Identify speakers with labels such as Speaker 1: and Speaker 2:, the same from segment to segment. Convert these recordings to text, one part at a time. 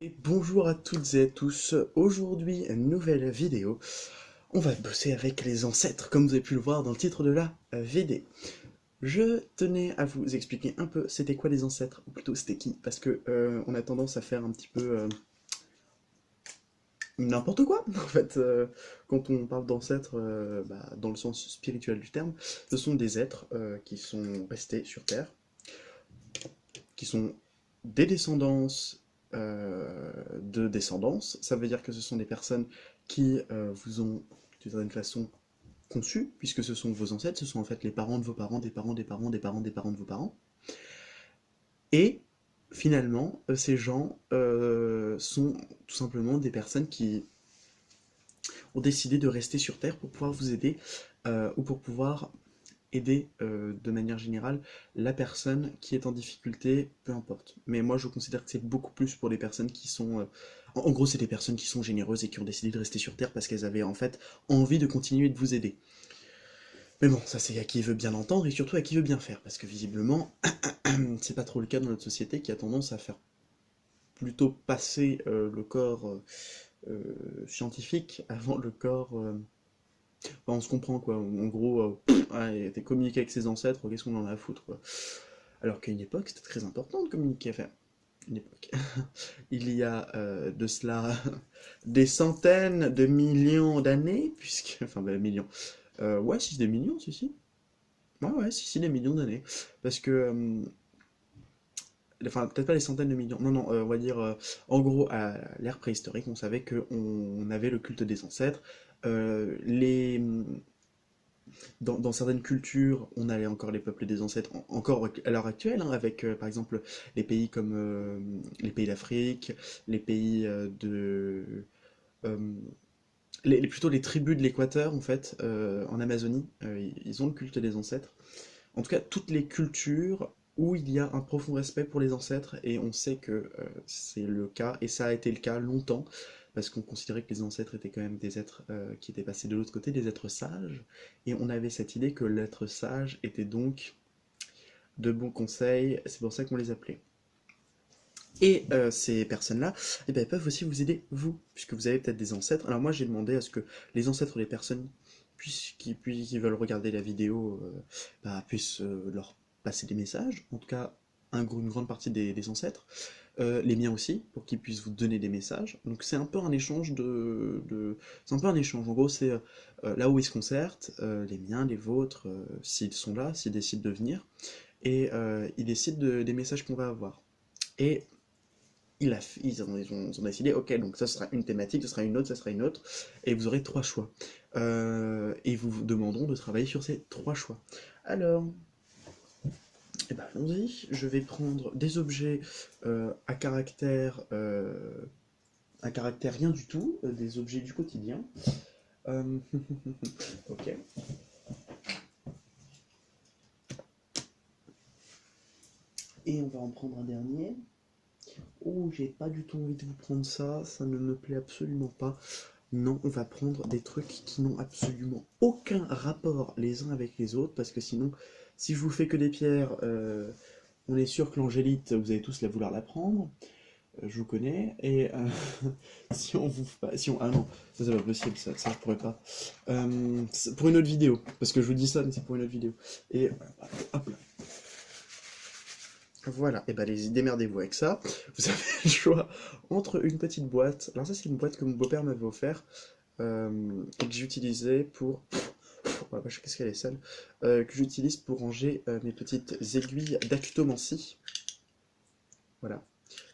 Speaker 1: Et bonjour à toutes et à tous, aujourd'hui une nouvelle vidéo, on va bosser avec les ancêtres comme vous avez pu le voir dans le titre de la vidéo. Je tenais à vous expliquer un peu c'était quoi les ancêtres, ou plutôt c'était qui, parce que on a tendance à faire un petit peu n'importe quoi en fait. Quand on parle d'ancêtres dans le sens spirituel du terme, ce sont des êtres qui sont restés sur Terre, qui sont des descendances de descendance. Ça veut dire que ce sont des personnes qui vous ont d'une certaine façon conçu, puisque ce sont vos ancêtres, ce sont en fait les parents de vos parents, des parents, des parents, des parents, des parents de vos parents. Et finalement, ces gens sont tout simplement des personnes qui ont décidé de rester sur Terre pour pouvoir vous aider ou pour pouvoir aider de manière générale la personne qui est en difficulté, peu importe. Mais moi je considère que c'est beaucoup plus pour les personnes qui sont... en gros c'est des personnes qui sont généreuses et qui ont décidé de rester sur Terre parce qu'elles avaient en fait envie de continuer de vous aider. Mais bon, ça c'est à qui veut bien entendre et surtout à qui veut bien faire, parce que visiblement c'est pas trop le cas dans notre société qui a tendance à faire plutôt passer le corps scientifique avant le corps... Enfin, on se comprend quoi, en gros, ouais, t'es communiqué avec ses ancêtres, qu'est-ce qu'on en a à foutre quoi. Alors qu'à une époque, c'était très important de communiquer. Enfin, une époque. Il y a de cela des centaines de millions d'années, puisque. Enfin, millions. Ouais, si, des millions, si, si. Ouais, ouais, si, si, des millions d'années. Parce que. Enfin, peut-être pas des centaines de millions. Non, non, on va dire. En gros, à l'ère préhistorique, on savait qu'on avait le culte des ancêtres. Les dans certaines cultures, on avait encore les peuples des ancêtres, encore à l'heure actuelle, hein, avec par exemple les pays comme les pays d'Afrique, les pays euh, plutôt les tribus de l'Équateur en fait, en Amazonie, ils ont le culte des ancêtres. En tout cas, toutes les cultures où il y a un profond respect pour les ancêtres, et on sait que c'est le cas, et ça a été le cas longtemps, parce qu'on considérait que les ancêtres étaient quand même des êtres qui étaient passés de l'autre côté, des êtres sages, et on avait cette idée que l'être sage était donc de bons conseils, c'est pour ça qu'on les appelait. Et ces personnes-là, eh ben, elles peuvent aussi vous aider, vous, puisque vous avez peut-être des ancêtres. Alors moi, j'ai demandé à ce que les ancêtres des personnes qui veulent regarder la vidéo puissent leur passer des messages, en tout cas une grande partie des ancêtres, les miens aussi, pour qu'ils puissent vous donner des messages. Donc c'est un peu un échange c'est un peu un échange. En gros, c'est là où ils se concertent, les miens, les vôtres, s'ils sont là, s'ils décident de venir, et ils décident des messages qu'on va avoir. Et ils ont décidé, ok, donc ça sera une thématique, ce sera une autre, ça sera une autre, et vous aurez trois choix. Et vous demanderont de travailler sur ces trois choix. Alors, eh ben, allons-y, je vais prendre des objets à caractère rien du tout, des objets du quotidien. Euh, ok. Et on va en prendre un dernier. Oh, j'ai pas du tout envie de vous prendre ça, ça ne me plaît absolument pas. Non, on va prendre des trucs qui n'ont absolument aucun rapport les uns avec les autres, parce que sinon, si je vous fais que des pierres, on est sûr que l'angélite, vous allez tous vouloir la prendre, je vous connais, et si on vous... Si on... Ah non, ça c'est pas possible, ça je pourrais pas. C'est pour une autre vidéo, parce que je vous dis ça, mais c'est pour une autre vidéo. Et hop là. Voilà, et ben allez-y, démerdez-vous avec ça. Vous avez le choix entre une petite boîte. Alors ça c'est une boîte que mon beau-père m'avait offert et que j'utilisais pour... Oh la vache, qu'est-ce qu'elle est sale. Que j'utilise pour ranger mes petites aiguilles d'acutomancie. Voilà.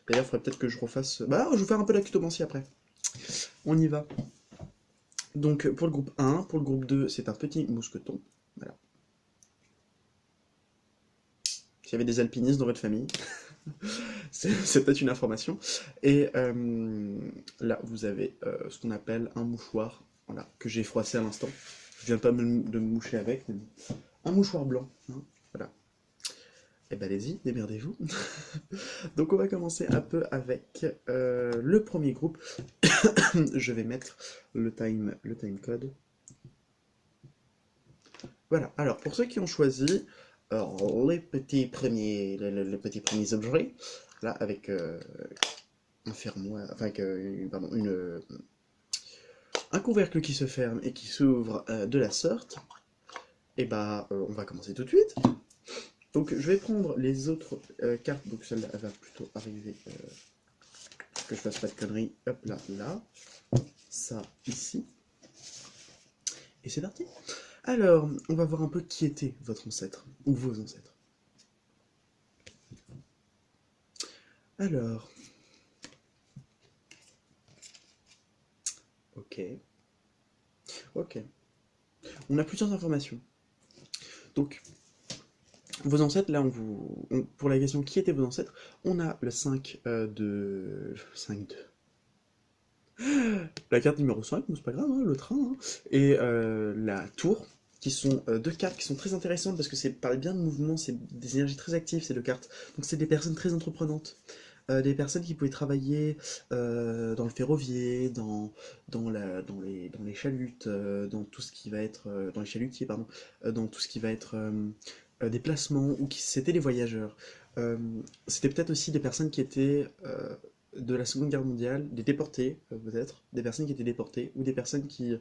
Speaker 1: D'ailleurs, il faudrait peut-être que je refasse... Bah, je vais vous faire un peu d'acutomancie après. On y va. Donc, pour le groupe 1, pour le groupe 2, c'est un petit mousqueton. Voilà. S'il y avait des alpinistes dans votre famille, c'est peut-être une information. Et là, vous avez ce qu'on appelle un mouchoir, voilà, que j'ai froissé à l'instant. Je viens pas de me moucher avec, mais un mouchoir blanc, hein, voilà. Et ben allez-y, démerdez-vous. Donc on va commencer un peu avec le premier groupe. Je vais mettre le time code. Voilà, alors pour ceux qui ont choisi les petits premiers objets, là avec un fermoir, enfin, pardon, un couvercle qui se ferme et qui s'ouvre de la sorte, et bah, on va commencer tout de suite. Donc, je vais prendre les autres cartes, donc celle-là, elle va plutôt arriver, que je fasse pas de conneries, hop là, là, ça, ici, et c'est parti. Alors, on va voir un peu qui était votre ancêtre, ou vos ancêtres. Alors, ok, ok. On a plusieurs informations. Donc, vos ancêtres, là, pour la question qui étaient vos ancêtres, on a le 5 de... 5 de... La carte numéro 5, mais c'est pas grave, hein, le train, hein, et la tour, qui sont deux cartes qui sont très intéressantes parce que c'est parle bien de mouvement, c'est des énergies très actives ces deux cartes. Donc c'est des personnes très entreprenantes. Des personnes qui pouvaient travailler dans le ferroviaire, dans les chalutes, dans tout ce qui va être dans les chalutiers, pardon, dans tout ce qui va être des placements ou qui c'était des voyageurs. Euh, C'était peut-être aussi des personnes qui étaient de la Seconde Guerre mondiale, des déportés peut-être, des personnes qui étaient déportées ou des personnes qui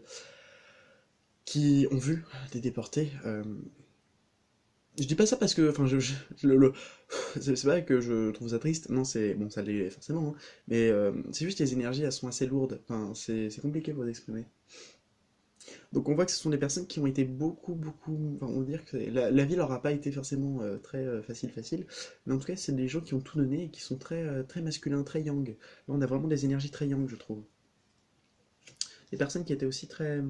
Speaker 1: ont vu des déportés. Je dis pas ça parce que, enfin, c'est pas que je trouve ça triste, non, c'est bon, ça l'est forcément, hein, mais c'est juste que les énergies elles sont assez lourdes, enfin, c'est compliqué pour l'exprimer. Donc on voit que ce sont des personnes qui ont été beaucoup, enfin, on va dire que la vie leur a pas été forcément très facile, mais en tout cas c'est des gens qui ont tout donné et qui sont très masculins, très yang. Là on a vraiment des énergies très yang, je trouve. Des personnes qui étaient aussi très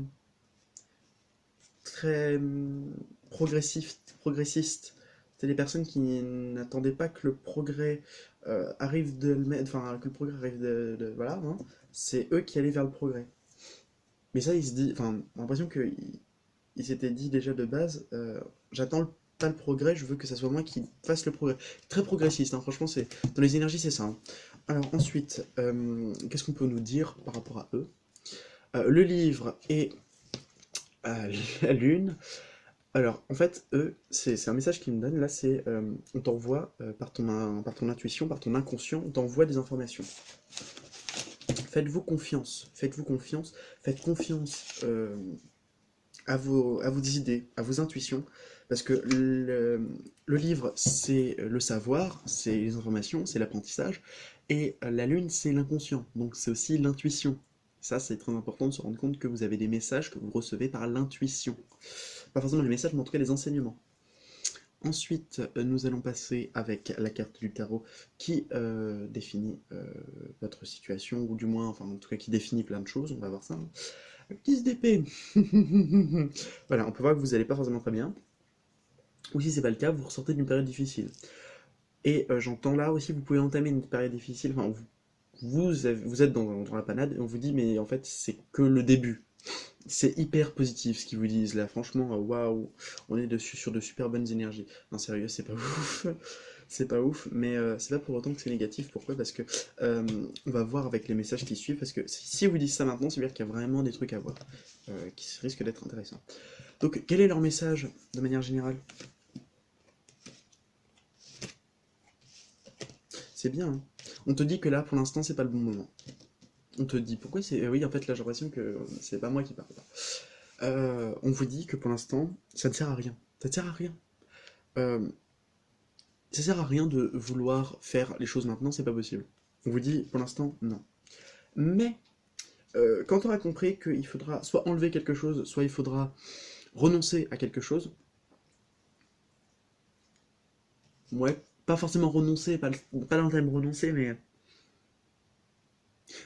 Speaker 1: progressistes. C'est des personnes qui n'attendaient pas que le progrès arrive enfin que le progrès arrive voilà, hein. C'est eux qui allaient vers le progrès. Mais ça, enfin, j'ai l'impression qu'ils s'étaient dit déjà de base, pas le progrès, je veux que ça soit moi qui fasse le progrès. Très progressiste, hein, franchement, c'est dans les énergies, c'est ça, hein. Alors ensuite, qu'est-ce qu'on peut nous dire par rapport à eux? Le livre et la lune. Alors, en fait, eux, c'est un message qu'ils me donnent, là, c'est on t'envoie par ton intuition, par ton inconscient, on t'envoie des informations. Faites-vous confiance, faites confiance à vos idées, à vos intuitions, parce que le livre, c'est le savoir, c'est les informations, c'est l'apprentissage, et la lune, c'est l'inconscient, donc c'est aussi l'intuition. Ça, c'est très important de se rendre compte que vous avez des messages que vous recevez par l'intuition. Pas forcément les messages, mais en tout cas les enseignements. Ensuite, nous allons passer avec la carte du tarot qui définit votre situation, ou du moins, enfin en tout cas qui définit plein de choses, on va voir ça, hein. 10 d'épée. Voilà, on peut voir que vous n'allez pas forcément très bien. Ou si c'est pas le cas, vous ressortez d'une période difficile. Et j'entends là aussi, vous pouvez entamer une période difficile, enfin vous êtes dans la panade, et on vous dit, mais en fait c'est que le début. C'est hyper positif ce qu'ils vous disent là, franchement, waouh, on est dessus sur de super bonnes énergies. Non, sérieux, c'est pas ouf, c'est pas ouf, mais c'est pas pour autant que c'est négatif. Pourquoi? Parce que on va voir avec les messages qui suivent, parce que si vous dites ça maintenant, c'est-à-dire qu'il y a vraiment des trucs à voir qui risquent d'être intéressants. Donc, quel est leur message de manière générale? C'est bien, hein. On te dit que là, pour l'instant, c'est pas le bon moment. On te dit pourquoi c'est. Oui, en fait, là, j'ai l'impression que c'est pas moi qui parle. On vous dit que pour l'instant, ça ne sert à rien. Ça ne sert à rien. Euh, Ça sert à rien de vouloir faire les choses maintenant, c'est pas possible. On vous dit pour l'instant non. Mais quand on aura compris qu'il faudra soit enlever quelque chose, soit il faudra renoncer à quelque chose, ouais, pas forcément renoncer, pas dans le terme renoncer, mais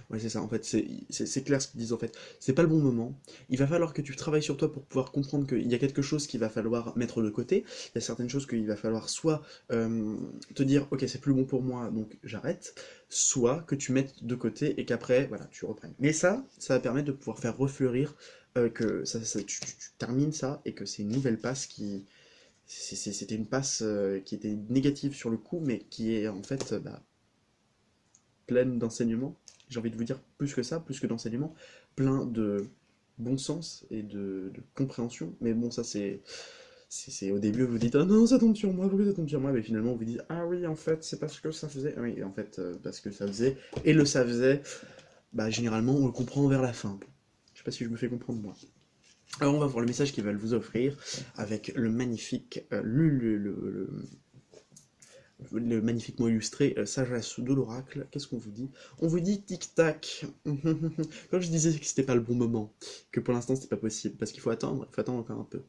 Speaker 1: ouais, c'est ça, en fait, c'est clair ce qu'ils disent en fait. C'est pas le bon moment. Il va falloir que tu travailles sur toi pour pouvoir comprendre qu'il y a quelque chose qu'il va falloir mettre de côté. Il y a certaines choses qu'il va falloir soit te dire, ok, c'est plus bon pour moi, donc j'arrête, soit que tu mettes de côté et qu'après, voilà, tu reprennes. Mais ça va permettre de pouvoir faire refleurir que tu termines ça et que c'est une nouvelle passe qui. C'était une passe qui était négative sur le coup, mais qui est en fait bah, pleine d'enseignements. J'ai envie de vous dire plus que ça, plus que d'enseignements, plein de bon sens et de compréhension. Mais bon, ça Au début, vous dites, ah non, ça tombe sur moi, pourquoi ça tombe sur moi? Mais finalement, vous dites, ah oui, en fait, c'est parce que ça faisait. Oui, en fait, parce que ça faisait. Et le ça faisait, bah, généralement, on le comprend vers la fin. Je sais pas si je me fais comprendre, moi. Alors, on va voir le message qu'ils veulent vous offrir avec le magnifique, le magnifiquement illustré sagesse de l'oracle. Qu'est-ce qu'on vous dit? On vous dit tic-tac. Quand je disais que c'était pas le bon moment, que pour l'instant c'était pas possible, parce qu'il faut attendre encore un peu.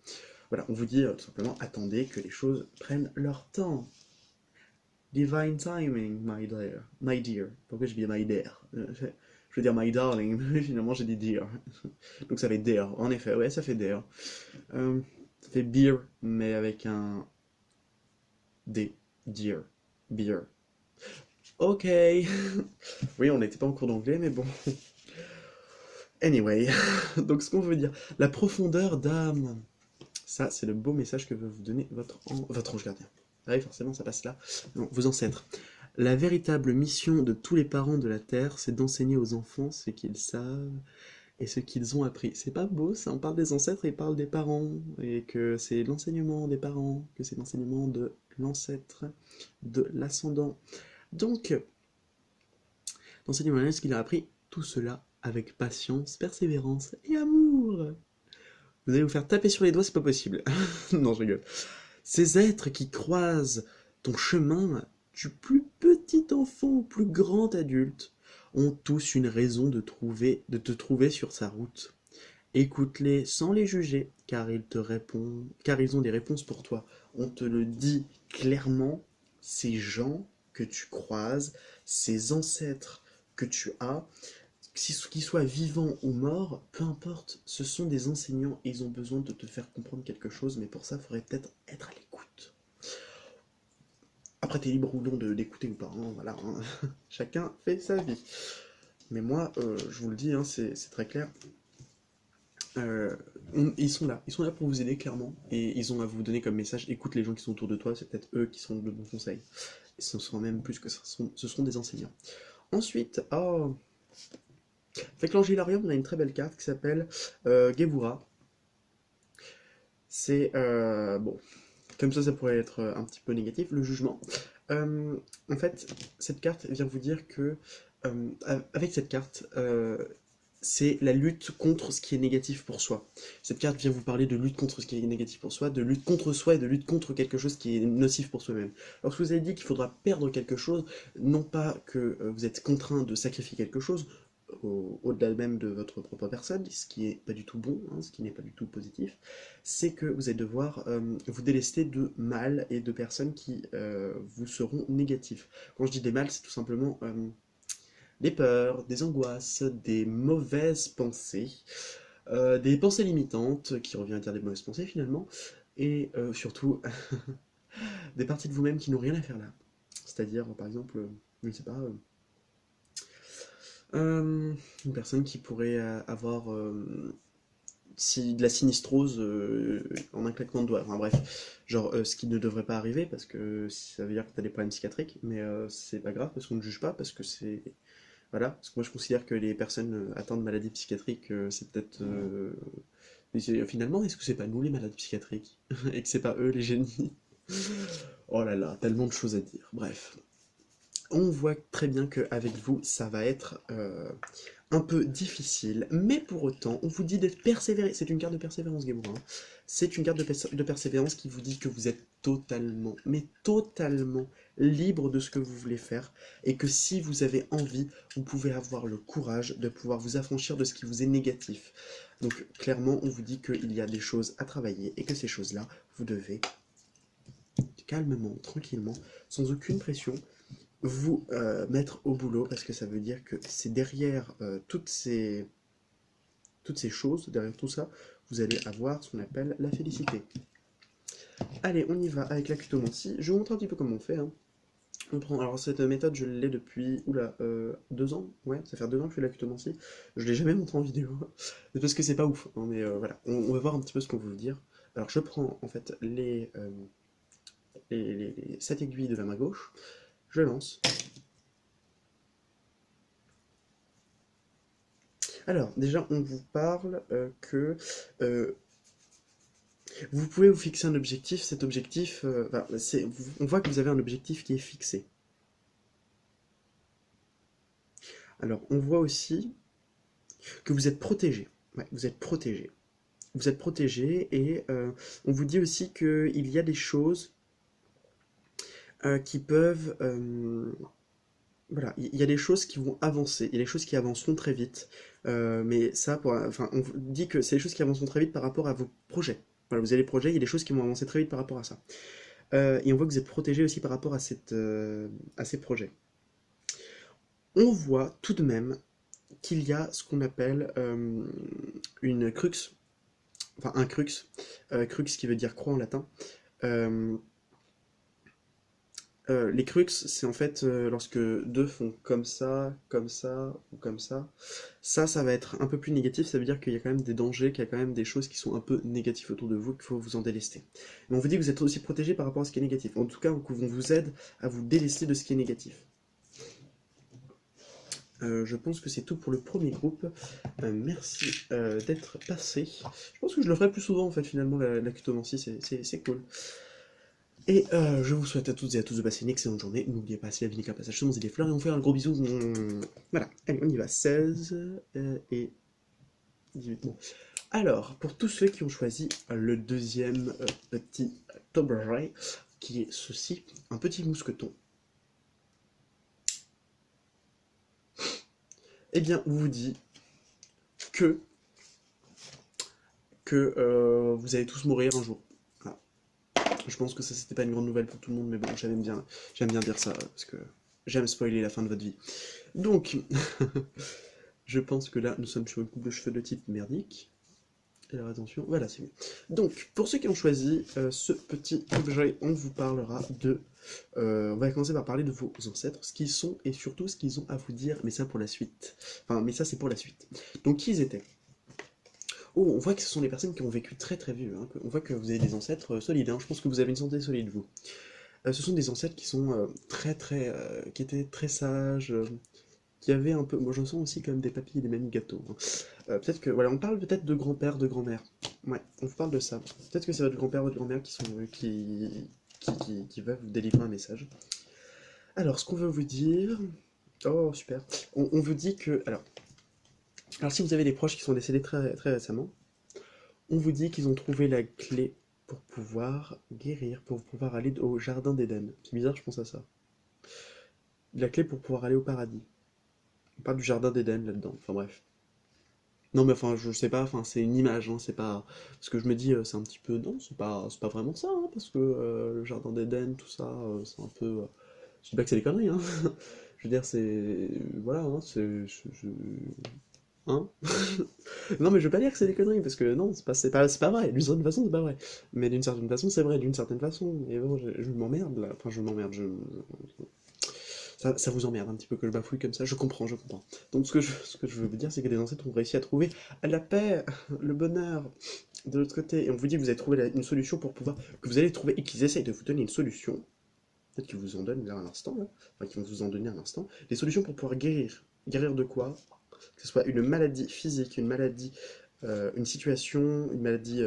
Speaker 1: Voilà, on vous dit tout simplement attendez que les choses prennent leur temps. Divine timing, my dear. My dear. Pourquoi je dis my dear? Je veux dire my darling, mais finalement j'ai dit dear. Donc ça fait dear. En effet, ouais, ça fait dear. Ça fait beer, mais avec un D. Dear. Beer. Ok. Oui, on n'était pas en cours d'anglais, mais bon. Anyway. Donc ce qu'on veut dire, la profondeur d'âme. Ça, c'est le beau message que veut vous donner votre ange gardien. Ah oui, forcément, ça passe là. Non, vos ancêtres. La véritable mission de tous les parents de la Terre, c'est d'enseigner aux enfants ce qu'ils savent et ce qu'ils ont appris. C'est pas beau, ça, on parle des ancêtres et il parle des parents, et que c'est l'enseignement des parents, que c'est l'enseignement de l'ancêtre, de l'ascendant. Donc, d'enseigner ce qu'il a appris, tout cela avec patience, persévérance et amour. Vous allez vous faire taper sur les doigts, c'est pas possible. Non, je rigole. Ces êtres qui croisent ton chemin, du plus petit enfant au plus grand adulte, ont tous une raison de te trouver sur sa route. Écoute-les sans les juger, car ils te répondent, car ils ont des réponses pour toi. On te le dit clairement, ces gens que tu croises, ces ancêtres que tu as, qu'ils soient vivants ou morts, peu importe, ce sont des enseignants et ils ont besoin de te faire comprendre quelque chose, mais pour ça, il faudrait peut-être être à l'écoute. Après, t'es libre ou non d'écouter ou pas, hein, voilà, hein. Chacun fait sa vie. Mais moi, je vous le dis, hein, c'est très clair. Euh, ils sont là pour vous aider clairement, et ils ont à vous donner comme message, écoute les gens qui sont autour de toi, c'est peut-être eux qui sont de bons conseils. Et ce seront même plus que ce seront des enseignants. Ensuite, oh, avec l'Angélarium, on a une très belle carte qui s'appelle Gebura. C'est bon, comme ça pourrait être un petit peu négatif, le jugement. En fait, cette carte vient vous dire que avec cette carte, c'est la lutte contre ce qui est négatif pour soi. Cette carte vient vous parler de lutte contre ce qui est négatif pour soi, de lutte contre soi et de lutte contre quelque chose qui est nocif pour soi-même. Lorsque vous avez dit qu'il faudra perdre quelque chose, non pas que vous êtes contraint de sacrifier quelque chose, au-delà même de votre propre personne, ce qui est pas du tout bon, hein, ce qui n'est pas du tout positif, c'est que vous allez devoir vous délester de mal et de personnes qui vous seront négatifs. Quand je dis des mal, c'est tout simplement des peurs, des angoisses, des mauvaises pensées, des pensées limitantes, qui revient à dire des mauvaises pensées finalement, et surtout des parties de vous-même qui n'ont rien à faire là. C'est-à-dire, par exemple, je ne sais pas, une personne qui pourrait avoir de la sinistrose en un claquement de doigts. Enfin bref, genre ce qui ne devrait pas arriver parce que ça veut dire que tu as des problèmes psychiatriques, mais c'est pas grave parce qu'on ne juge pas, parce que c'est. Voilà, parce que moi je considère que les personnes atteintes de maladies psychiatriques, c'est peut-être. Mais finalement, est-ce que c'est pas nous les malades psychiatriques et que c'est pas eux les génies? Oh là là, tellement de choses à dire. Bref, on voit très bien qu'avec vous, ça va être un peu difficile, mais pour autant, on vous dit d'être persévéré. C'est une carte de persévérance, Gémeaux, hein. C'est une carte de persévérance qui vous dit que vous êtes totalement, mais totalement libre de ce que vous voulez faire, et que si vous avez envie, vous pouvez avoir le courage de pouvoir vous affranchir de ce qui vous est négatif. Donc clairement, on vous dit qu'il y a des choses à travailler, et que ces choses-là, vous devez calmement, tranquillement, sans aucune pression, vous mettre au boulot, parce que ça veut dire que c'est derrière toutes ces choses, derrière tout ça, vous allez avoir ce qu'on appelle la félicité. Allez, on y va avec la cutomancie. Je vous montre un petit peu comment on fait, hein. On prend, alors cette méthode, je l'ai depuis, oula, 2 ans, ouais, ça fait 2 ans que je fais la cutomancie. Je l'ai jamais montré en vidéo, parce que c'est pas ouf, hein, mais voilà, on va voir un petit peu ce qu'on veut dire. Alors je prends en fait les 7 aiguilles de la main gauche, je lance. Alors, déjà, on vous parle que Vous pouvez vous fixer un objectif, cet objectif, enfin, on voit que vous avez un objectif qui est fixé. Alors, on voit aussi que vous êtes protégé. Ouais, vous êtes protégé. Vous êtes protégé et on vous dit aussi qu'il y a des choses qui peuvent... voilà, il y a des choses qui vont avancer, il y a des choses qui avanceront très vite. Mais ça, enfin, on vous dit que c'est des choses qui avanceront très vite par rapport à vos projets. Voilà, vous avez des projets, il y a des choses qui vont avancer très vite par rapport à ça. Et on voit que vous êtes protégé aussi par rapport à ces projets. On voit tout de même qu'il y a ce qu'on appelle une crux, enfin un crux, crux qui veut dire croix en latin. Euh, les crux, c'est en fait lorsque deux font comme ça ou comme ça. Ça va être un peu plus négatif, ça veut dire qu'il y a quand même des dangers, qu'il y a quand même des choses qui sont un peu négatives autour de vous, qu'il faut vous en délester. Mais on vous dit que vous êtes aussi protégé par rapport à ce qui est négatif. En tout cas, on vous aide à vous délester de ce qui est négatif. Je pense que c'est tout pour le premier groupe. Merci d'être passé. Je pense que je le ferai plus souvent en fait finalement la cutomancie, c'est cool. Et je vous souhaite à toutes et à tous de passer une excellente journée. N'oubliez pas, si la vie n'est qu'un passage, semons et des fleurs et on fait un gros bisou. Voilà, allez, on y va. 16 et 18. Bon. Alors, pour tous ceux qui ont choisi le deuxième petit objet, qui est ceci, un petit mousqueton. Eh bien, on vous dit que vous allez tous mourir un jour. Voilà. Je pense que ça, c'était pas une grande nouvelle pour tout le monde, mais bon, j'aime bien dire ça, parce que j'aime spoiler la fin de votre vie. Donc, je pense que là, nous sommes sur une coupe de cheveux de type merdique. Alors attention, voilà, c'est mieux. Donc, pour ceux qui ont choisi ce petit objet, on vous parlera de... on va commencer par parler de vos ancêtres, ce qu'ils sont et surtout ce qu'ils ont à vous dire, mais ça pour la suite. Enfin, mais ça c'est pour la suite. Donc, qui ils étaient? Oh, on voit que ce sont des personnes qui ont vécu très très vieux. Hein. On voit que vous avez des ancêtres solides. Hein. Je pense que vous avez une santé solide, vous. Ce sont des ancêtres qui sont qui étaient très sages, qui avaient un peu... Moi, j'en sens aussi quand même des papilles et des mamies gâteaux. Hein. Peut-être que... Voilà, on parle peut-être de grand-père, de grand-mère. Ouais, on vous parle de ça. Peut-être que c'est votre grand-père, votre grand-mère qui sont... qui va vous délivrer un message. Alors, ce qu'on veut vous dire... Oh, super. On vous dit que... Alors, si vous avez des proches qui sont décédés très, très récemment, on vous dit qu'ils ont trouvé la clé pour pouvoir guérir, pour pouvoir aller au jardin d'Éden. C'est bizarre, je pense à ça. La clé pour pouvoir aller au paradis. On parle du jardin d'Éden là-dedans. Enfin bref. Non mais enfin je sais pas, enfin c'est une image, hein, c'est pas. Parce que je me dis c'est un petit peu. Non, c'est pas vraiment ça, hein, parce que le jardin d'Éden, tout ça, c'est un peu. Je dis pas que c'est des conneries, hein. Je veux dire, c'est. Voilà, hein, Hein? Non, mais je veux pas dire que c'est des conneries, parce que non, c'est pas vrai. D'une certaine façon, c'est pas vrai. Mais d'une certaine façon, c'est vrai, d'une certaine façon. Et bon, je m'emmerde là. Enfin, je m'emmerde, ça vous emmerde un petit peu que je bafouille comme ça. Je comprends, je comprends. Donc, ce que je veux vous dire, c'est que des ancêtres ont réussi à trouver la paix, le bonheur de l'autre côté. Et on vous dit que vous avez trouvé une solution pour pouvoir. Que vous allez trouver et qu'ils essayent de vous donner une solution. Peut-être qu'ils vous en donnent là à l'instant, là. Enfin, qu'ils vont vous en donner à l'instant. Des solutions pour pouvoir guérir. Guérir de quoi? Que ce soit une maladie physique, une maladie, une situation, une maladie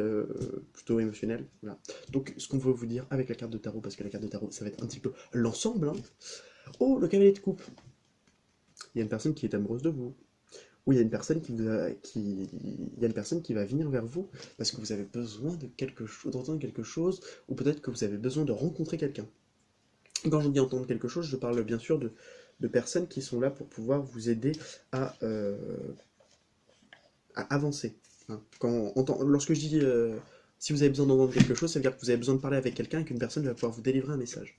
Speaker 1: plutôt émotionnelle. Voilà. Donc, ce qu'on veut vous dire avec la carte de tarot, parce que la carte de tarot, ça va être un petit peu l'ensemble. Hein. Oh, le cavalier de coupe. Il y a une personne qui est amoureuse de vous. Ou il y a une personne il y a une personne qui va venir vers vous parce que vous avez besoin de quelque chose, d'entendre quelque chose, ou peut-être que vous avez besoin de rencontrer quelqu'un. Quand je dis entendre quelque chose, je parle bien sûr de personnes qui sont là pour pouvoir vous aider à, euh, à avancer. Hein. Lorsque je dis si vous avez besoin d'entendre quelque chose, ça veut dire que vous avez besoin de parler avec quelqu'un et qu'une personne va pouvoir vous délivrer un message.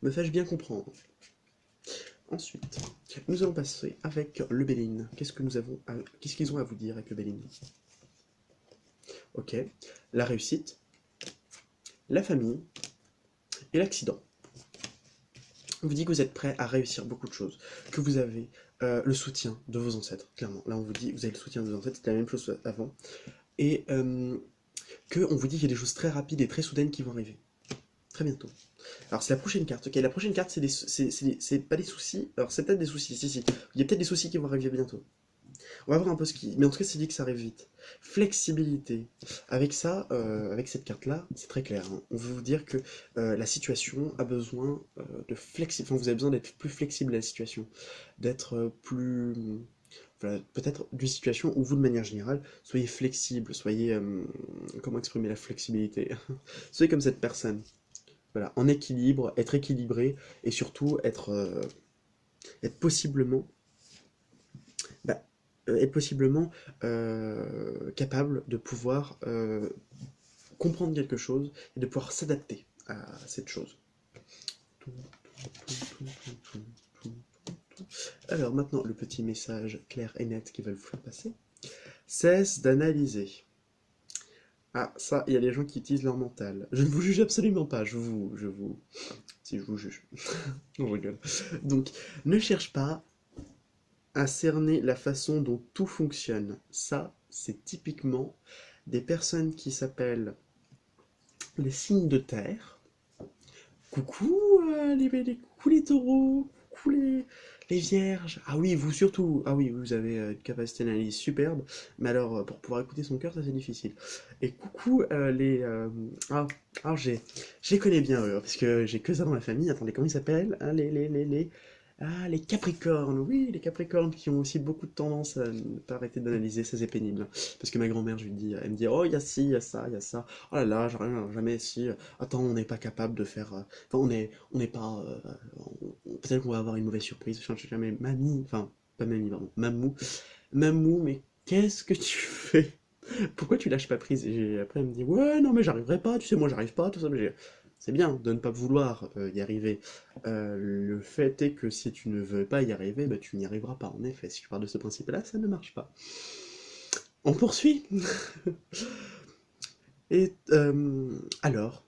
Speaker 1: Me fais-je bien comprendre? Ensuite, nous allons passer avec le Béline. Qu'est-ce qu'ils ont à vous dire avec le Béline? Ok. La réussite, la famille et l'accident. On vous dit que vous êtes prêt à réussir beaucoup de choses, que vous avez le soutien de vos ancêtres, clairement. Là, on vous dit que vous avez le soutien de vos ancêtres, c'était la même chose avant. Et qu'on vous dit qu'il y a des choses très rapides et très soudaines qui vont arriver. Très bientôt. Alors, c'est la prochaine carte. Ok, la prochaine carte, c'est pas des soucis. Alors, c'est peut-être des soucis, si. Il y a peut-être des soucis qui vont arriver bientôt. On va voir un peu ce qui... Mais en tout cas, c'est dit que ça arrive vite. Flexibilité. Avec ça, avec cette carte-là, c'est très clair, hein. On veut vous dire que la situation a besoin de flexibilité. Enfin, vous avez besoin d'être plus flexible à la situation. D'être plus... Voilà, peut-être d'une situation où vous, de manière générale, soyez flexible, soyez... comment exprimer la flexibilité? Soyez comme cette personne. Voilà, en équilibre, être équilibré, et surtout être possiblement bah, être possiblement capable de pouvoir comprendre quelque chose et de pouvoir s'adapter à cette chose. Alors maintenant, le petit message clair et net qu'ils veulent vous faire passer. Cesse d'analyser. Ah, ça, il y a des gens qui utilisent leur mental. Je ne vous juge absolument pas, si je vous juge. On rigole. Donc, ne cherche pas à cerner la façon dont tout fonctionne. Ça, c'est typiquement des personnes qui s'appellent les signes de terre. Coucou coucou les taureaux, coucou les vierges. Ah oui, vous surtout. Ah oui, vous avez une capacité d'analyse superbe. Mais alors, pour pouvoir écouter son cœur, ça c'est difficile. Et coucou Ah, alors je les connais bien eux, parce que j'ai que ça dans ma famille. Attendez, comment ils s'appellent? Ah, Ah, les Capricornes, oui, les Capricornes qui ont aussi beaucoup de tendance à ne pas arrêter d'analyser, ça c'est pénible. Parce que ma grand-mère, je lui dis, elle me dit, oh, il y a ci, il y a ça, il y a ça. Oh là là, j'arrive jamais si. Attends, on n'est pas capable de faire. Enfin, on n'est pas. Peut-être qu'on va avoir une mauvaise surprise. Je sais jamais. Mamie, enfin, pas mamie, pardon. Mamou, mais qu'est-ce que tu fais? Pourquoi tu lâches pas prise? Et après, elle me dit, ouais, non, mais j'arriverai pas, tu sais, moi j'arrive pas, tout ça. C'est bien de ne pas vouloir y arriver. Le fait est que si tu ne veux pas y arriver, bah, tu n'y arriveras pas. En effet, si tu pars de ce principe-là, ça ne marche pas. On poursuit. Et alors,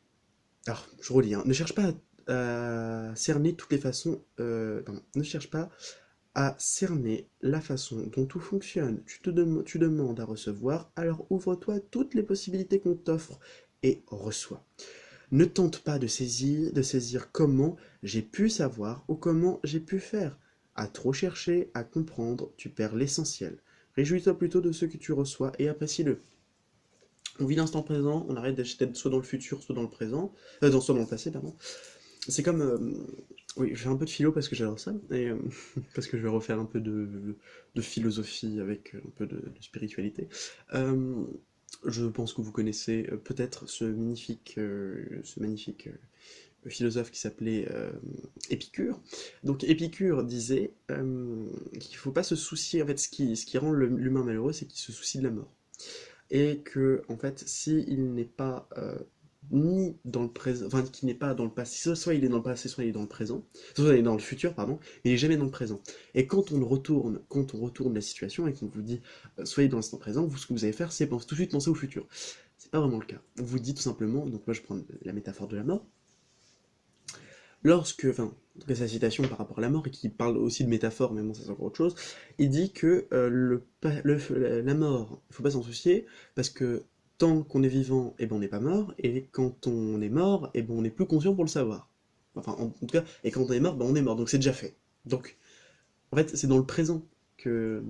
Speaker 1: je relis, hein. Ne cherche pas à cerner toutes les façons. Pardon, ne cherche pas à cerner la façon dont tout fonctionne. Tu demandes à recevoir, alors ouvre-toi toutes les possibilités qu'on t'offre et reçois. Ne tente pas de saisir comment j'ai pu savoir ou comment j'ai pu faire. À trop chercher, à comprendre, tu perds l'essentiel. Réjouis-toi plutôt de ce que tu reçois et apprécie-le. On vit l'instant présent, on arrête d'être soit dans le futur, soit dans le présent, soit dans le passé, pardon. C'est comme, oui, je fais un peu de philo parce que j'adore ça, et parce que je vais refaire un peu de philosophie avec un peu de spiritualité. Euh, je pense que vous connaissez peut-être ce magnifique philosophe qui s'appelait Épicure. Donc Épicure disait qu'il ne faut pas se soucier, en fait, ce qui rend l'humain malheureux, c'est qu'il se soucie de la mort. Et que, en fait, s'il n'est pas ni dans le présent, enfin, qu'il n'est pas dans le passé, soit il est dans le passé, soit il est dans le présent, soit il est dans le futur, pardon, mais il n'est jamais dans le présent. Et quand on retourne la situation et qu'on vous dit soyez dans l'instant présent, ce que vous allez faire, c'est tout de suite penser au futur. C'est pas vraiment le cas. On vous dit tout simplement, donc moi je prends la métaphore de la mort, enfin, en tout cas sa citation par rapport à la mort, et qui parle aussi de métaphore, mais bon, ça c'est encore autre chose, il dit que la mort, il faut pas s'en soucier, parce que tant qu'on est vivant, eh ben on n'est pas mort, et quand on est mort, eh ben on n'est plus conscient pour le savoir. Enfin, en tout cas, et quand on est mort, ben on est mort, donc c'est déjà fait. Donc, en fait, c'est dans le présent que...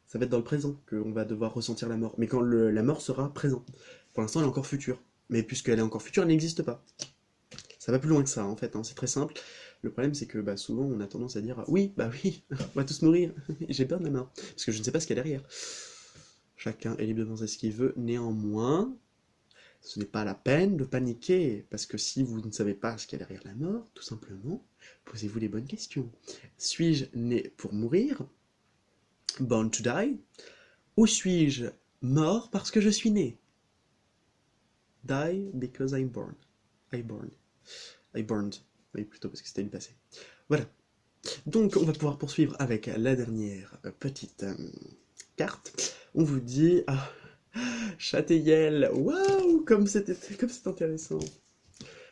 Speaker 1: Ça va être dans le présent qu'on va devoir ressentir la mort, mais quand la mort sera présent. Pour l'instant, elle est encore future. Mais puisqu'elle est encore future, elle n'existe pas. Ça va plus loin que ça, en fait, hein, c'est très simple. Le problème, c'est que bah, souvent, on a tendance à dire oui, bah oui, on va tous mourir, j'ai peur de la mort, parce que je ne sais pas ce qu'il y a derrière. Chacun est libre de penser ce qu'il veut, néanmoins, ce n'est pas la peine de paniquer, parce que si vous ne savez pas ce qu'il y a derrière la mort, tout simplement, posez-vous les bonnes questions. Suis-je né pour mourir, born to die, ou suis-je mort parce que je suis né, die because I'm born, I born. I burned. Oui, plutôt parce que c'était du passé. Voilà. Donc, on va pouvoir poursuivre avec la dernière petite carte. On vous dit... Ah, Châteillel. Waouh, comme c'est intéressant.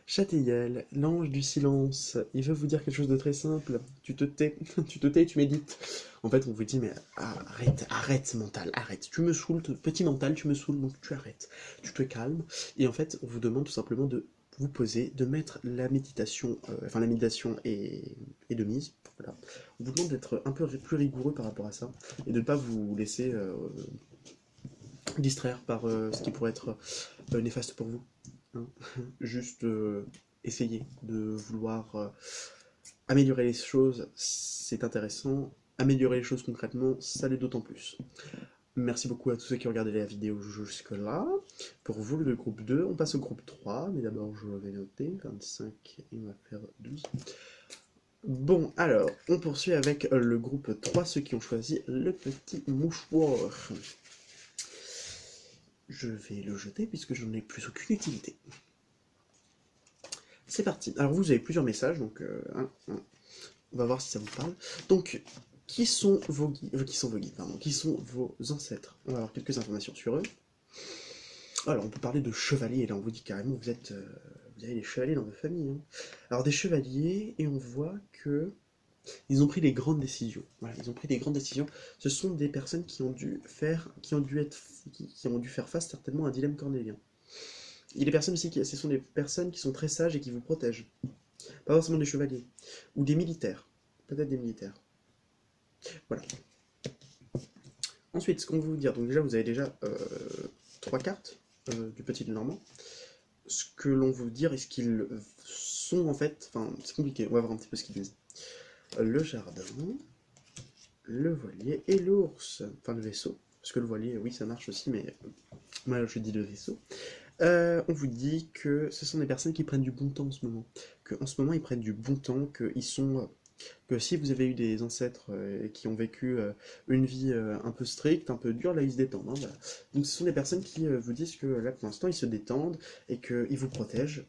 Speaker 1: Châteillel, l'ange du silence. Il veut vous dire quelque chose de très simple. Tu te tais. Tu te tais et tu médites. En fait, on vous dit, mais arrête, mental, arrête. Tu me saoules, petit mental, tu me saoules, donc tu arrêtes. Tu te calmes. Et en fait, on vous demande tout simplement de vous poser, de mettre la méditation, enfin la méditation est de mise. Voilà. On vous demande d'être un peu plus rigoureux par rapport à ça et de ne pas vous laisser distraire par ce qui pourrait être néfaste pour vous. Hein. Juste essayer de vouloir améliorer les choses, c'est intéressant. Améliorer les choses concrètement, ça l'est d'autant plus. Merci beaucoup à tous ceux qui ont regardé la vidéo jusque-là. Pour vous, le groupe 2, on passe au groupe 3, mais d'abord je vais noter 25 et on va faire 12. Bon, alors, on poursuit avec le groupe 3, ceux qui ont choisi le petit mouchoir. Je vais le jeter puisque j'en ai plus aucune utilité. C'est parti. Alors vous avez plusieurs messages, donc on va voir si ça vous parle. Donc, qui sont vos guides, qui sont vos ancêtres? On va avoir quelques informations sur eux. Alors, on peut parler de chevaliers, là on vous dit carrément vous avez des chevaliers dans votre famille. Hein. Alors des chevaliers, et on voit que ils ont pris des grandes décisions. Voilà, ils ont pris des grandes décisions. Ce sont des personnes qui ont dû faire face certainement à un dilemme cornélien. Il y a des personnes aussi ce sont des personnes qui sont très sages et qui vous protègent. Pas forcément des chevaliers. Ou des militaires. Peut-être des militaires. Voilà. Ensuite, ce qu'on veut vous dire, donc déjà vous avez déjà 3 cartes du petit Normand. Ce que l'on veut vous dire et ce qu'ils sont en fait, enfin c'est compliqué, on va voir un petit peu ce qu'ils disent. Le jardin, le voilier et l'ours, enfin le vaisseau, parce que le voilier, oui ça marche aussi, mais moi je dis le vaisseau. On vous dit que ce sont des personnes qui prennent du bon temps en ce moment, qu'en ce moment ils prennent du bon temps, qu'ils sont... que si vous avez eu des ancêtres qui ont vécu une vie un peu stricte, un peu dure, là ils se détendent. Hein, voilà. Donc ce sont des personnes qui vous disent que là pour l'instant ils se détendent et qu'ils vous protègent,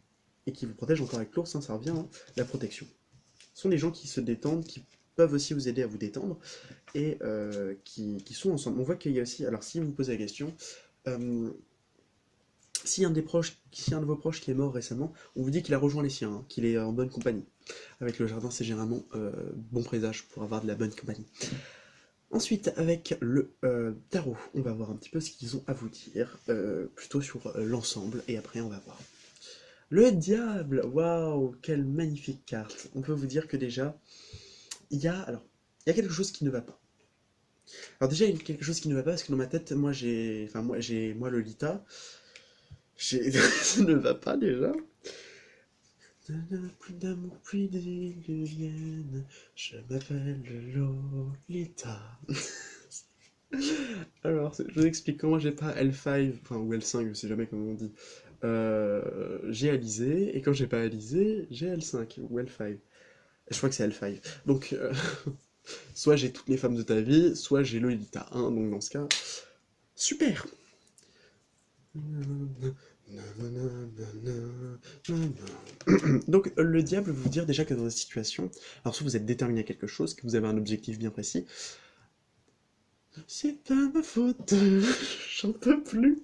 Speaker 1: et qui vous protègent encore avec l'ours, hein, ça revient, hein, la protection. Ce sont des gens qui se détendent, qui peuvent aussi vous aider à vous détendre, et qui sont ensemble. On voit qu'il y a aussi, alors si vous vous posez la question, si un de vos proches qui est mort récemment, on vous dit qu'il a rejoint les siens, hein, qu'il est en bonne compagnie. Avec le jardin, c'est généralement bon présage pour avoir de la bonne compagnie. Ensuite, avec le tarot, on va voir un petit peu ce qu'ils ont à vous dire, plutôt sur l'ensemble, et après on va voir. Le diable, waouh, quelle magnifique carte. On peut vous dire que déjà, il y a quelque chose qui ne va pas. Alors déjà, il y a quelque chose qui ne va pas, parce que dans ma tête, moi Lolita, ça ne va pas déjà. Plus d'amour, plus d'illusion, je m'appelle Lolita. Alors, je vous explique comment j'ai pas L5, enfin, ou L5, je sais jamais comment on dit. J'ai Alizé, et quand j'ai pas Alizé, j'ai L5, ou L5. Je crois que c'est L5. Donc, soit j'ai toutes les femmes de ta vie, soit j'ai Lolita 1, donc dans ce cas, super! Donc le diable veut vous dire déjà que dans cette situation, alors soit vous êtes déterminé à quelque chose, que vous avez un objectif bien précis, c'est pas ma faute, j'en peux plus.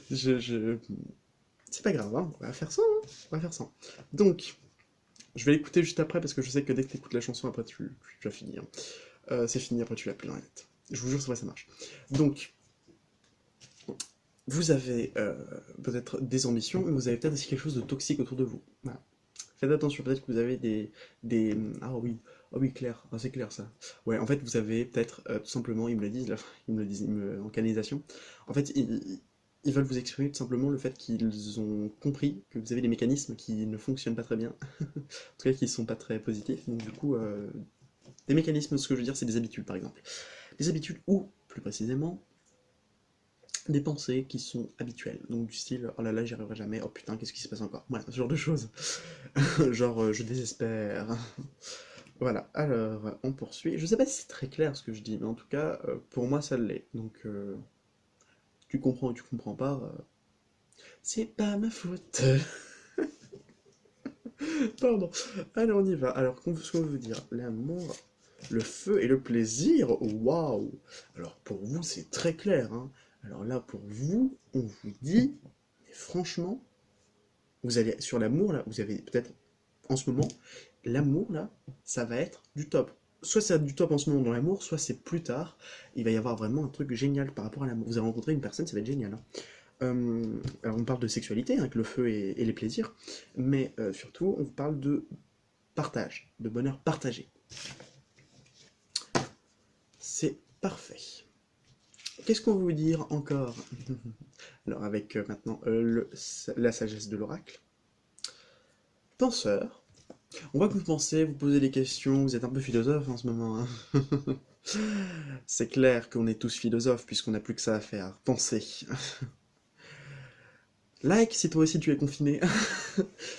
Speaker 1: C'est pas grave, hein, on va faire ça, hein, on va faire ça. Donc, je vais l'écouter juste après parce que je sais que dès que tu écoutes la chanson, après tu vas finir. C'est fini, après tu l'as plus dans la tête. Je vous jure, c'est vrai, ça marche. Donc, vous avez peut-être des ambitions, mais vous avez peut-être aussi quelque chose de toxique autour de vous. Voilà. Faites attention, peut-être que vous avez Ah oui, ah oui, clair, ah, c'est clair ça. Ouais, en fait, vous avez peut-être, tout simplement, ils me le disent, là, en canalisation, en fait, ils veulent vous exprimer tout simplement le fait qu'ils ont compris que vous avez des mécanismes qui ne fonctionnent pas très bien, en tout cas qui ne sont pas très positifs, donc du coup, des mécanismes, ce que je veux dire, c'est des habitudes par exemple. Des habitudes ou, plus précisément, des pensées qui sont habituelles, donc du style oh là là j'y arriverai jamais, oh putain qu'est-ce qui se passe encore, voilà, ce genre de choses, genre je désespère, voilà, alors on poursuit, je sais pas si c'est très clair ce que je dis, mais en tout cas pour moi ça l'est, donc tu comprends ou tu comprends pas, c'est pas ma faute, pardon, alors on y va, alors ce qu'on veut dire, l'amour, le feu et le plaisir, waouh, alors pour vous c'est très clair, hein. Alors là, pour vous, on vous dit, mais franchement, vous allez sur l'amour, là, vous avez peut-être, en ce moment, l'amour, là, ça va être du top. Soit c'est du top en ce moment dans l'amour, soit c'est plus tard, il va y avoir vraiment un truc génial par rapport à l'amour. Vous allez rencontrer une personne, ça va être génial. Hein. Alors on parle de sexualité, hein, avec le feu et les plaisirs, mais surtout on parle de partage, de bonheur partagé. C'est parfait. Qu'est-ce qu'on veut vous dire encore? Alors avec maintenant la sagesse de l'oracle. Penseur, on voit que vous pensez, vous posez des questions, vous êtes un peu philosophe en ce moment, hein. C'est clair qu'on est tous philosophes puisqu'on n'a plus que ça à faire, penser. Like si toi aussi tu es confiné.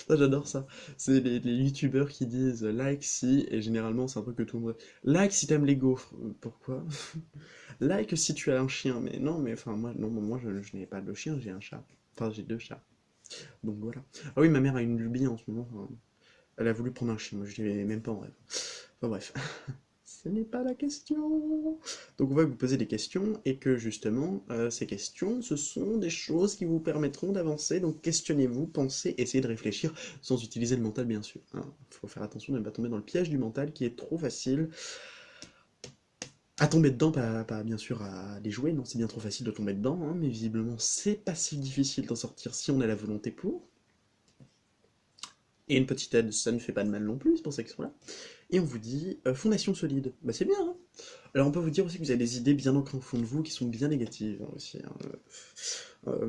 Speaker 1: Ça, j'adore ça. C'est les youtubeurs qui disent like si, et généralement c'est un truc que tout le monde. Like si t'aimes les gaufres. Pourquoi? Like si tu as un chien. Mais non, mais enfin, moi, non, moi je n'ai pas de chien, j'ai un chat. Enfin, j'ai deux chats. Donc voilà. Ah oui, ma mère a une lubie en ce moment. Enfin, elle a voulu prendre un chien, moi je l'ai même pas en rêve. Enfin bref. Ce n'est pas la question. Donc on va vous poser des questions et que justement, ces questions, ce sont des choses qui vous permettront d'avancer. Donc questionnez-vous, pensez, essayez de réfléchir sans utiliser le mental bien sûr, hein. Faut faire attention de ne pas tomber dans le piège du mental qui est trop facile à tomber dedans, pas bien sûr à les jouer, non, c'est bien trop facile de tomber dedans, hein, mais visiblement c'est pas si difficile d'en sortir si on a la volonté pour. Et une petite aide, ça ne fait pas de mal non plus, c'est pour ça qu'ils sont là. Et on vous dit fondation solide. Bah c'est bien, hein. Alors on peut vous dire aussi que vous avez des idées bien ancrées au fond de vous qui sont bien négatives, hein, aussi, hein.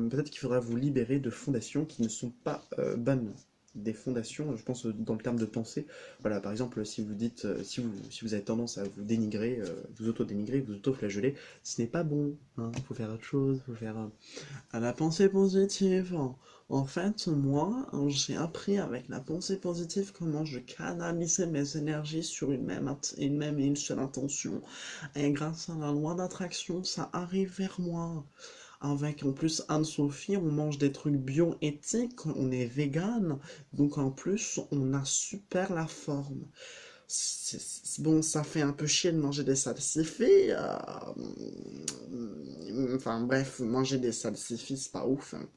Speaker 1: Peut-être qu'il faudra vous libérer de fondations qui ne sont pas bonnes. Des fondations, je pense dans le terme de pensée. Voilà, par exemple, si vous dites, si vous avez tendance à vous dénigrer, vous auto-dénigrer, vous auto-flageller, ce n'est pas bon, hein. Faut faire autre chose, faut faire à la pensée positive. En fait, moi, j'ai appris avec la pensée positive comment je canalisais mes énergies sur une même et une seule intention. Et grâce à la loi d'attraction, ça arrive vers moi. Avec en plus Anne-Sophie, on mange des trucs bio-éthiques, on est vegan, donc en plus on a super la forme. Bon, ça fait un peu chier de manger des salsifis. Enfin bref, manger des salsifis, c'est pas ouf, hein.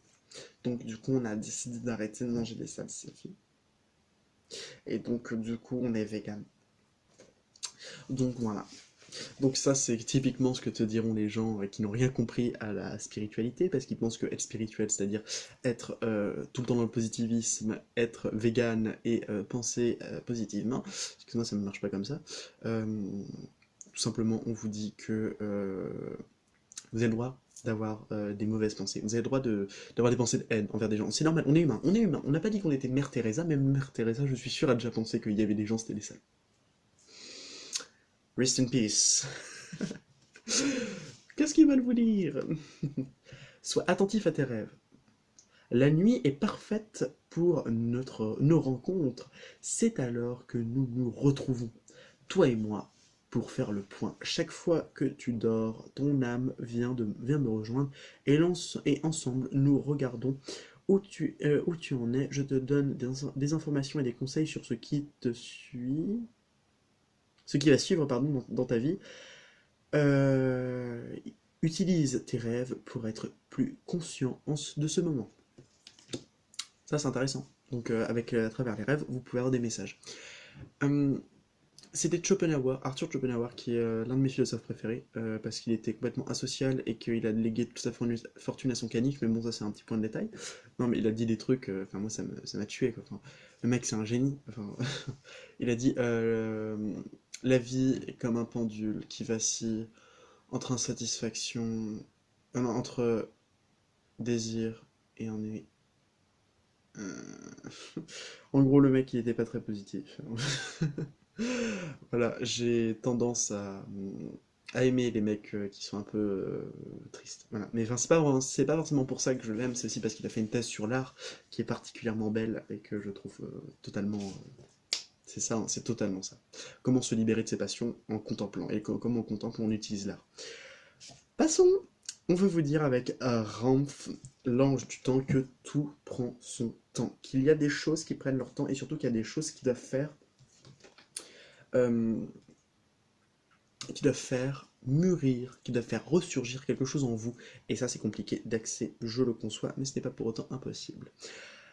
Speaker 1: Donc du coup, on a décidé d'arrêter de manger des salsifis. Et donc du coup, on est vegan. Donc voilà. Donc ça, c'est typiquement ce que te diront les gens qui n'ont rien compris à la spiritualité, parce qu'ils pensent que être spirituel, c'est-à-dire être tout le temps dans le positivisme, être vegan et penser positivement. Excuse-moi, ça ne marche pas comme ça. Euh, Tout simplement, on vous dit que vous avez le droit d'avoir des mauvaises pensées. Vous avez le droit d'avoir des pensées de haine envers des gens. C'est normal, on est humain, on est humain. On n'a pas dit qu'on était Mère Teresa, même Mère Teresa, je suis sûr, a déjà pensé qu'il y avait des gens, c'était des salles. Rest in peace. Qu'est-ce qu'ils veulent vous dire? Sois attentif à tes rêves. La nuit est parfaite pour nos rencontres. C'est alors que nous nous retrouvons, toi et moi, pour faire le point. Chaque fois que tu dors, ton âme vient me rejoindre et ensemble, nous regardons où tu en es. Je te donne des informations et des conseils sur ce qui va suivre pardon, dans ta vie. Euh, Utilise tes rêves pour être plus conscient de ce moment. Ça, c'est intéressant. Donc, à travers les rêves, vous pouvez avoir des messages. Hum, C'était Schopenhauer, Arthur Schopenhauer, qui est l'un de mes philosophes préférés, parce qu'il était complètement asocial et qu'il a légué toute sa fortune à son canique, mais bon, ça c'est un petit point de détail. Non, mais il a dit des trucs, enfin moi ça m'a tué, quoi. Enfin, le mec c'est un génie. Enfin, il a dit la vie est comme un pendule qui vacille entre insatisfaction, non, entre désir et ennui. En gros, le mec il était pas très positif. Voilà, j'ai tendance à aimer les mecs qui sont un peu tristes. Voilà. Mais enfin, c'est pas forcément pour ça que je l'aime, c'est aussi parce qu'il a fait une thèse sur l'art qui est particulièrement belle et que je trouve totalement. C'est ça, hein, c'est totalement ça. Comment se libérer de ses passions en contemplant. Et comme on contemple, on utilise l'art. Passons! On veut vous dire avec Ramph, l'ange du temps, que tout prend son temps. Qu'il y a des choses qui prennent leur temps et surtout qu'il y a des choses euh, qui doivent faire mûrir, qui doivent faire ressurgir quelque chose en vous. Et ça, c'est compliqué d'accès, je le conçois, mais ce n'est pas pour autant impossible.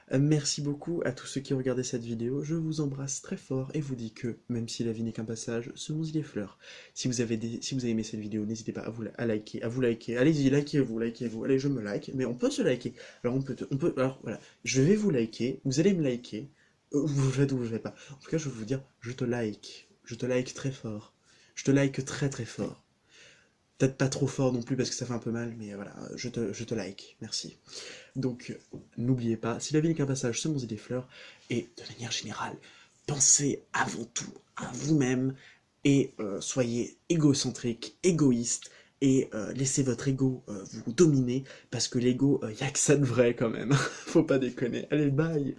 Speaker 1: Merci beaucoup à tous ceux qui ont regardé cette vidéo, je vous embrasse très fort et vous dis que, même si la vie n'est qu'un passage, ce monde il est fleurs. Si vous avez aimé cette vidéo, n'hésitez pas à liker, allez-y, likez-vous, allez je me like, mais on peut se liker, alors alors voilà, je vais vous liker, vous allez me liker, vous le faites ou vous le faites pas, en tout cas je vais vous dire, je te like très fort, je te like très très fort. Peut-être pas trop fort non plus parce que ça fait un peu mal, mais voilà, je te like, merci. Donc, n'oubliez pas, si la vie n'est qu'un passage, semons-y des fleurs, et de manière générale, pensez avant tout à vous-même, et soyez égocentrique, égoïste, et laissez votre ego vous dominer, parce que l'ego, y a que ça de vrai quand même, faut pas déconner. Allez, bye!